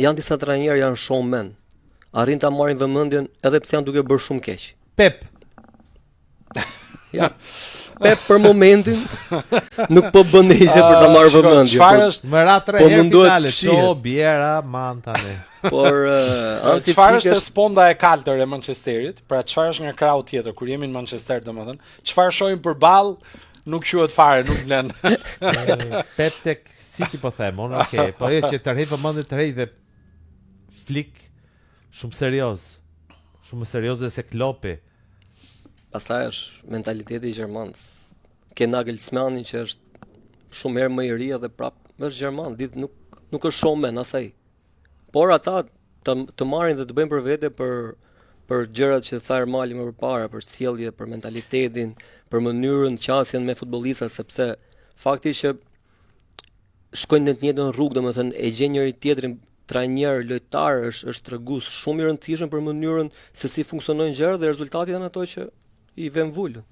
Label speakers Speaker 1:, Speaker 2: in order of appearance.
Speaker 1: janë disa trajnerë janë showmen. Arrin ta marrin vëmendjen edhe pse janë duke bërë shumë keq.
Speaker 2: Pep.
Speaker 1: Ja. Pep për momentin nuk po bën negje për ta marrë vëmendje.
Speaker 3: Çfarë është?
Speaker 2: Më ra 3
Speaker 1: Po
Speaker 2: herë
Speaker 1: mundohet
Speaker 2: finale,
Speaker 1: fshihet.
Speaker 2: ço biera man tani.
Speaker 1: Por
Speaker 3: Çfarë është sponda e kaltër e Manchesterit? Pra çfarë është nga krau tjetër kur jemi në Manchester, domethënë, çfarë shohim përballë nuk quhet fare, nuk vlen.
Speaker 2: Pep tek City po them, okay, po ajo që tërheq vëmendje tërheq dhe Flick shumë serioz. Shumë serioze se Kloppi.
Speaker 1: Pastaj është mentaliteti i gjermanës. Ke Nagelsmannin që është shumë herë më i ri dhe prap është gjerman, ditë nuk është showman asaj. Por ata të marrin dhe të bëjnë për vete për gjërat që tha Ermali më përpara, për sjellje, për mentalitetin, për mënyrën qasjen me futbollistat, sepse fakti që shkojnë në të njëjtën rrugë, domethënë e gjen njëri tjetrin trajner, lojtar është tregues shumë i rëndësishëm për mënyrën se si funksionojnë gjërat dhe rezultatet janë ato që i vën vulën.